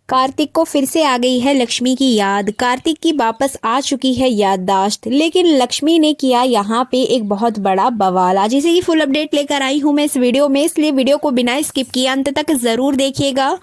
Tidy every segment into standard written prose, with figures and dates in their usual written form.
कार्तिक को फिर से आ गई है लक्ष्मी की याद। कार्तिक की वापस आ चुकी है याददाश्त, लेकिन लक्ष्मी ने किया यहाँ पे एक बहुत बड़ा बवाल। आज इसी की फुल अपडेट लेकर आई हूँ मैं इस वीडियो में, इसलिए वीडियो को बिना स्किप किए अंत तक जरूर देखिएगा।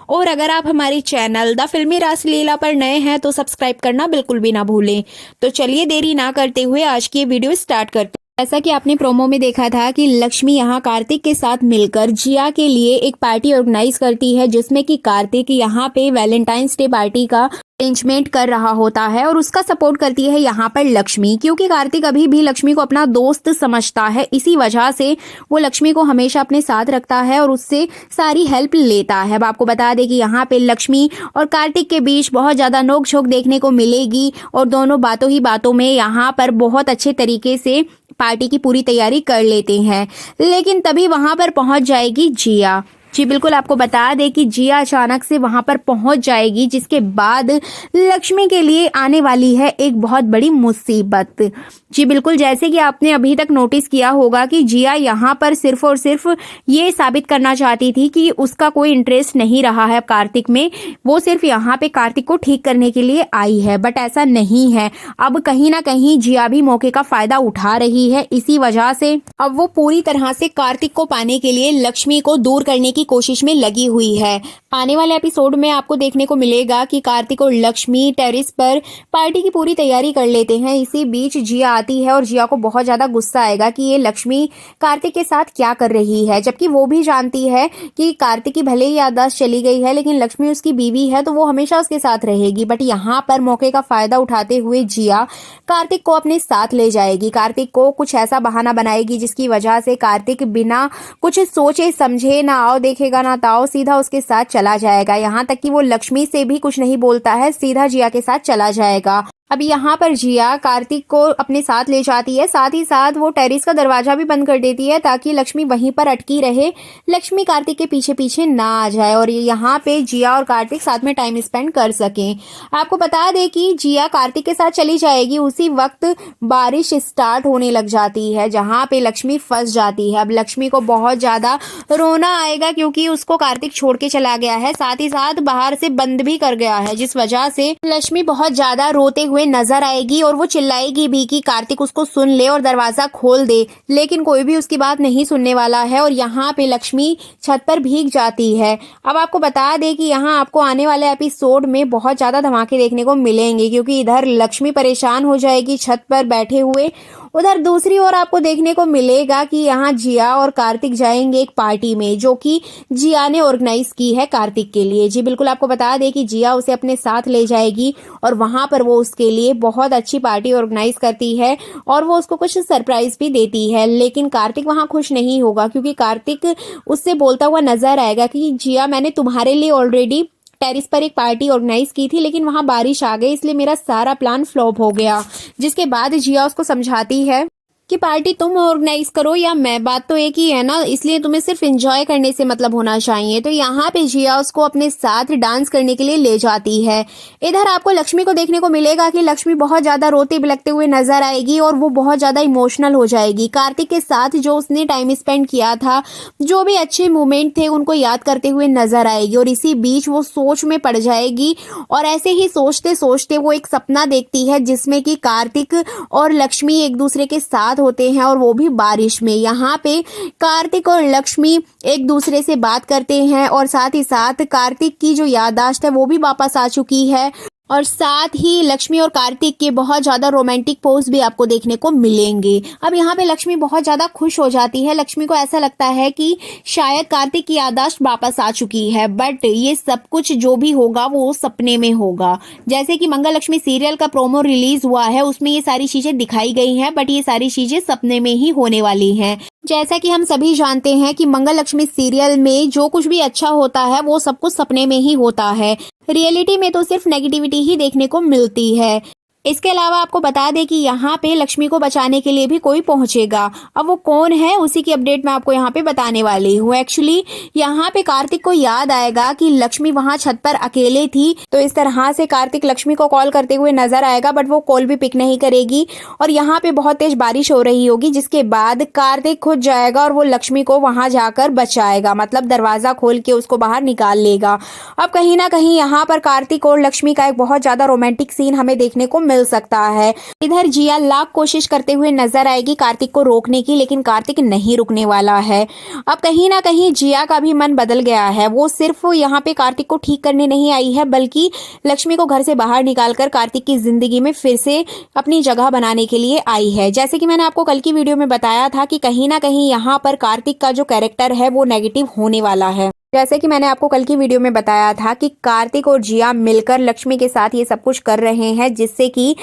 और अगर आप हमारे चैनल द फिल्मी रासलीला पर नए हैं तो सब्सक्राइब करना बिल्कुल भी ना भूलें। तो चलिए देरी ना करते हुए आज की ये वीडियो स्टार्ट करते हैं। जैसा कि आपने प्रोमो में देखा था कि लक्ष्मी यहाँ कार्तिक के साथ मिलकर जिया के लिए एक पार्टी ऑर्गेनाइज करती है, जिसमें कि कार्तिक यहाँ पे वैलेंटाइंस डे पार्टी का अरेंजमेंट कर रहा होता है और उसका सपोर्ट करती है यहाँ पर लक्ष्मी, क्योंकि कार्तिक अभी भी लक्ष्मी को अपना दोस्त समझता है। इसी वजह से वो लक्ष्मी को हमेशा अपने साथ रखता है और उससे सारी हेल्प लेता है। अब आपको बता दें कि यहाँ पे लक्ष्मी और कार्तिक के बीच बहुत ज़्यादा नोक-झोंक देखने को मिलेगी और दोनों बातों ही बातों में यहाँ पर बहुत अच्छे तरीके से पार्टी की पूरी तैयारी कर लेते हैं। लेकिन तभी वहां पर पहुंच जाएगी जिया। जी बिल्कुल, आपको बता दें कि जिया अचानक से वहां पर पहुंच जाएगी, जिसके बाद लक्ष्मी के लिए आने वाली है एक बहुत बड़ी मुसीबत। जी बिल्कुल, जैसे कि आपने अभी तक नोटिस किया होगा कि जिया यहाँ पर सिर्फ और सिर्फ ये साबित करना चाहती थी कि उसका कोई इंटरेस्ट नहीं रहा है कार्तिक में। वो सिर्फ यहाँ पे कार्तिक को ठीक करने के लिए आई है, बट ऐसा नहीं है। अब कहीं ना कहीं जिया भी मौके का फायदा उठा रही है। इसी वजह से अब वो पूरी तरह से कार्तिक को पाने के लिए लक्ष्मी को दूर करने की कोशिश में लगी हुई है। आने वाले एपिसोड में आपको देखने को मिलेगा कि कार्तिक और लक्ष्मी टेरेस पर पार्टी की पूरी तैयारी कर लेते हैं। इसी बीच जिया आती है और जिया को बहुत ज्यादा गुस्सा आएगा कि ये लक्ष्मी कार्तिक के साथ क्या कर रही है, जबकि वो भी जानती है कि कार्तिक की भले ही याददाश्त चली गई है, लेकिन लक्ष्मी उसकी बीवी है तो वो हमेशा उसके साथ रहेगी। बट यहाँ पर मौके का फायदा उठाते हुए जिया कार्तिक को अपने साथ ले जाएगी। कार्तिक को कुछ ऐसा बहाना बनाएगी जिसकी वजह से कार्तिक बिना कुछ सोचे समझे, ना आओ देखेगा ना ताओ, सीधा उसके साथ चला जाएगा। यहाँ तक कि वो लक्ष्मी से भी कुछ नहीं बोलता है, सीधा जिया के साथ चला जाएगा। अब यहाँ पर जिया कार्तिक को अपने साथ ले जाती है, साथ ही साथ वो टेरेस का दरवाजा भी बंद कर देती है ताकि लक्ष्मी वहीं पर अटकी रहे, लक्ष्मी कार्तिक के पीछे पीछे ना आ जाए और यहाँ पे जिया और कार्तिक साथ में टाइम स्पेंड कर सकें। आपको बता दें कि जिया कार्तिक के साथ चली जाएगी, उसी वक्त बारिश स्टार्ट होने लग जाती है, जहाँ पे लक्ष्मी फंस जाती है। अब लक्ष्मी को बहुत ज्यादा रोना आएगा क्योंकि उसको कार्तिक छोड़ के चला गया है, साथ ही साथ बाहर से बंद भी कर गया है, जिस वजह से लक्ष्मी बहुत ज्यादा रोते हुए नजर आएगी और वो चिल्लाएगी भी कि कार्तिक उसको सुन ले और दरवाजा खोल दे, लेकिन कोई भी उसकी बात नहीं सुनने वाला है और यहाँ पे लक्ष्मी छत पर भीग जाती है। अब आपको बता दें कि यहाँ आपको आने वाले एपिसोड में बहुत ज्यादा धमाके देखने को मिलेंगे, क्योंकि इधर लक्ष्मी परेशान हो जाएगी छत पर बैठे हुए, उधर दूसरी ओर आपको देखने को मिलेगा कि यहाँ जिया और कार्तिक जाएंगे एक पार्टी में, जो कि जिया ने ऑर्गेनाइज की है कार्तिक के लिए। जी बिल्कुल, आपको बता दें कि जिया उसे अपने साथ ले जाएगी और वहां पर वो उसके लिए बहुत अच्छी पार्टी ऑर्गेनाइज करती है और वो उसको कुछ सरप्राइज भी देती है। लेकिन कार्तिक वहां खुश नहीं होगा, क्योंकि कार्तिक उससे बोलता हुआ नजर आएगा कि जिया, मैंने तुम्हारे लिए ऑलरेडी टेरिस पर एक पार्टी ऑर्गेनाइज की थी, लेकिन वहां बारिश आ गई, इसलिए मेरा सारा प्लान फ्लॉप हो गया। जिसके बाद जिया उसको समझाती है कि पार्टी तुम ऑर्गेनाइज करो या मैं, बात तो एक ही है ना, इसलिए तुम्हें सिर्फ एंजॉय करने से मतलब होना चाहिए। तो यहाँ पे जिया उसको अपने साथ डांस करने के लिए ले जाती है। इधर आपको लक्ष्मी को देखने को मिलेगा कि लक्ष्मी बहुत ज्यादा रोते बिलखते हुए नजर आएगी और वो बहुत ज्यादा इमोशनल हो जाएगी। कार्तिक के साथ जो उसने टाइम स्पेंड किया था, जो भी अच्छे मोमेंट थे, उनको याद करते हुए नजर आएगी और इसी बीच वो सोच में पड़ जाएगी और ऐसे ही सोचते सोचते वो एक सपना देखती है जिसमें कि कार्तिक और लक्ष्मी एक दूसरे के साथ होते हैं और वो भी बारिश में। यहाँ पे कार्तिक और लक्ष्मी एक दूसरे से बात करते हैं और साथ ही साथ कार्तिक की जो याददाश्त है वो भी वापस आ चुकी है और साथ ही लक्ष्मी और कार्तिक के बहुत ज्यादा रोमांटिक पोज भी आपको देखने को मिलेंगे। अब यहाँ पे लक्ष्मी बहुत ज्यादा खुश हो जाती है। लक्ष्मी को ऐसा लगता है कि शायद कार्तिक की याददाश्त वापस आ चुकी है, बट ये सब कुछ जो भी होगा वो सपने में होगा। जैसे कि मंगल लक्ष्मी सीरियल का प्रोमो रिलीज हुआ है, उसमें ये सारी चीजें दिखाई गई हैं, बट ये सारी चीजें सपने में ही होने वाली हैं। जैसा कि हम सभी जानते हैं कि मंगल लक्ष्मी सीरियल में जो कुछ भी अच्छा होता है वो सब कुछ सपने में ही होता है, रियलिटी में तो सिर्फ नेगेटिविटी ही देखने को मिलती है। इसके अलावा आपको बता दें कि यहाँ पे लक्ष्मी को बचाने के लिए भी कोई पहुंचेगा। अब वो कौन है उसी की अपडेट मैं आपको यहाँ पे बताने वाली हूँ। एक्चुअली यहाँ पे कार्तिक को याद आएगा कि लक्ष्मी वहां छत पर अकेले थी, तो इस तरह से कार्तिक लक्ष्मी को कॉल करते हुए नजर आएगा, बट वो कॉल भी पिक नहीं करेगी और यहाँ पे बहुत तेज बारिश हो रही होगी, जिसके बाद कार्तिक खुद जाएगा और वो लक्ष्मी को वहां जाकर बचाएगा, मतलब दरवाजा खोल के उसको बाहर निकाल लेगा। अब कहीं ना कहीं यहाँ पर कार्तिक और लक्ष्मी का एक बहुत ज्यादा रोमांटिक सीन हमें देखने को मिल सकता है। इधर जिया लाख कोशिश करते हुए नजर आएगी कार्तिक को रोकने की, लेकिन कार्तिक नहीं रुकने वाला है। अब कहीं ना कहीं जिया का भी मन बदल गया है। वो सिर्फ यहाँ पे कार्तिक को ठीक करने नहीं आई है, बल्कि लक्ष्मी को घर से बाहर निकालकर कार्तिक की जिंदगी में फिर से अपनी जगह बनाने के लिए आई है। जैसे कि मैंने आपको कल की वीडियो में बताया था कि कहीं ना कहीं यहाँ पर कार्तिक का जो कैरेक्टर है वो नेगेटिव होने वाला है। जैसे कि मैंने आपको कल की वीडियो में बताया था कि कार्तिक और जिया मिलकर लक्ष्मी के साथ ये सब कुछ कर रहे हैं, जिससे कि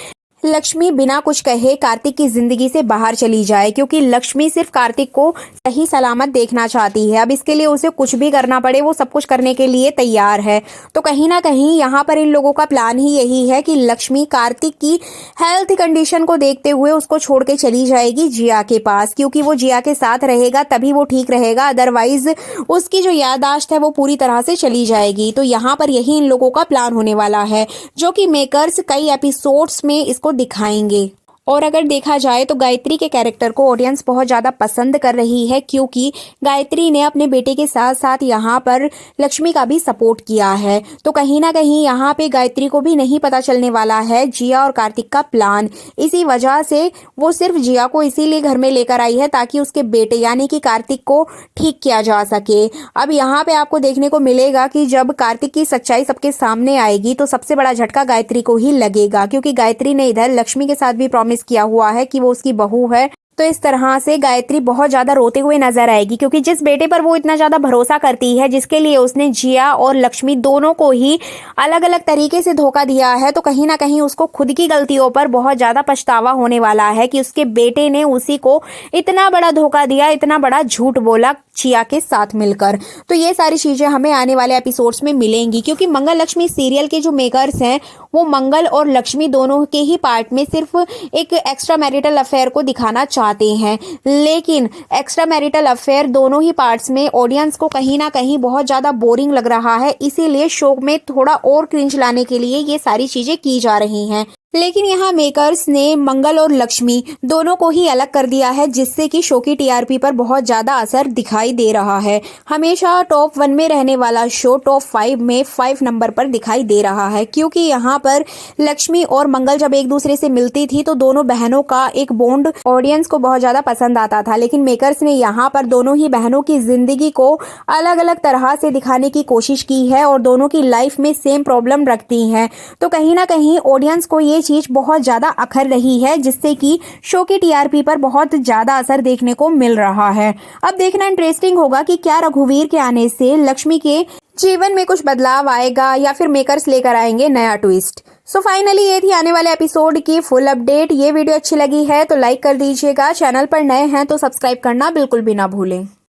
लक्ष्मी बिना कुछ कहे कार्तिक की जिंदगी से बाहर चली जाए, क्योंकि लक्ष्मी सिर्फ कार्तिक को सही सलामत देखना चाहती है। अब इसके लिए उसे कुछ भी करना पड़े वो सब कुछ करने के लिए तैयार है। तो कहीं ना कहीं यहाँ पर इन लोगों का प्लान ही यही है कि लक्ष्मी कार्तिक की हेल्थ कंडीशन को देखते हुए उसको छोड़ के चली जाएगी जिया के पास, क्योंकि वो जिया के साथ रहेगा तभी वो ठीक रहेगा, अदरवाइज उसकी जो याददाश्त है वो पूरी तरह से चली जाएगी। तो यहाँ पर यही इन लोगों का प्लान होने वाला है, जो कि मेकर्स कई एपिसोड्स में इसको दिखाएंगे। और अगर देखा जाए तो गायत्री के कैरेक्टर को ऑडियंस बहुत ज़्यादा पसंद कर रही है, क्योंकि गायत्री ने अपने बेटे के साथ साथ यहाँ पर लक्ष्मी का भी सपोर्ट किया है। तो कहीं ना कहीं यहाँ पे गायत्री को भी नहीं पता चलने वाला है जिया और कार्तिक का प्लान। इसी वजह से वो सिर्फ जिया को इसीलिए घर में लेकर आई है ताकि उसके बेटे यानी कि कार्तिक को ठीक किया जा सके। अब यहाँ पे आपको देखने को मिलेगा कि जब कार्तिक की सच्चाई सबके सामने आएगी तो सबसे बड़ा झटका गायत्री को ही लगेगा, क्योंकि गायत्री ने इधर लक्ष्मी के साथ भी प्रॉमिस किया हुआ है कि वो उसकी बहू है। तो इस तरह से गायत्री बहुत ज्यादा रोते हुए नजर आएगी, क्योंकि जिस बेटे पर वो इतना ज्यादा भरोसा करती है, जिसके लिए उसने जिया और लक्ष्मी दोनों को ही अलग अलग तरीके से धोखा दिया है, तो कहीं ना कहीं उसको खुद की गलतियों पर बहुत ज्यादा पछतावा होने वाला है कि उसके बेटे ने उसी को इतना बड़ा धोखा दिया, इतना बड़ा झूठ बोला जिया के साथ मिलकर। तो ये सारी चीजें हमें आने वाले एपिसोड्स में मिलेंगी, क्योंकि मंगल लक्ष्मी सीरियल के जो मेकर्स हैं वो मंगल और लक्ष्मी दोनों के ही पार्ट में सिर्फ एक एक्स्ट्रा मैरिटल अफेयर को दिखाना चाहते हैं, लेकिन एक्स्ट्रा मैरिटल अफेयर दोनों ही पार्ट्स में ऑडियंस को कहीं ना कहीं बहुत ज़्यादा बोरिंग लग रहा है। इसीलिए शो में थोड़ा और क्रिंज लाने के लिए ये सारी चीज़ें की जा रही हैं। लेकिन यहाँ मेकर्स ने मंगल और लक्ष्मी दोनों को ही अलग कर दिया है, जिससे कि शो की टीआरपी पर बहुत ज़्यादा असर दिखाई दे रहा है। हमेशा टॉप 1 में रहने वाला शो टॉप 5 में 5 नंबर पर दिखाई दे रहा है, क्योंकि यहाँ पर लक्ष्मी और मंगल जब एक दूसरे से मिलती थी तो दोनों बहनों का एक बॉन्ड ऑडियंस को बहुत ज़्यादा पसंद आता था। लेकिन मेकर्स ने यहाँ पर दोनों ही बहनों की जिंदगी को अलग अलग तरह से दिखाने की कोशिश की है और दोनों की लाइफ में सेम प्रॉब्लम रखती हैं। तो कहीं ना कहीं ऑडियंस को ये चीज बहुत ज्यादा अखर रही है, जिससे कि शो की टीआरपी पर बहुत ज्यादा असर देखने को मिल रहा है। अब देखना इंटरेस्टिंग होगा कि क्या रघुवीर के आने से लक्ष्मी के जीवन में कुछ बदलाव आएगा या फिर मेकर्स लेकर आएंगे नया ट्विस्ट। सो फाइनली ये थी आने वाले एपिसोड की फुल अपडेट। ये वीडियो अच्छी लगी है तो लाइक कर दीजिएगा, चैनल पर नए हैं तो सब्सक्राइब करना बिल्कुल भी ना भूलें।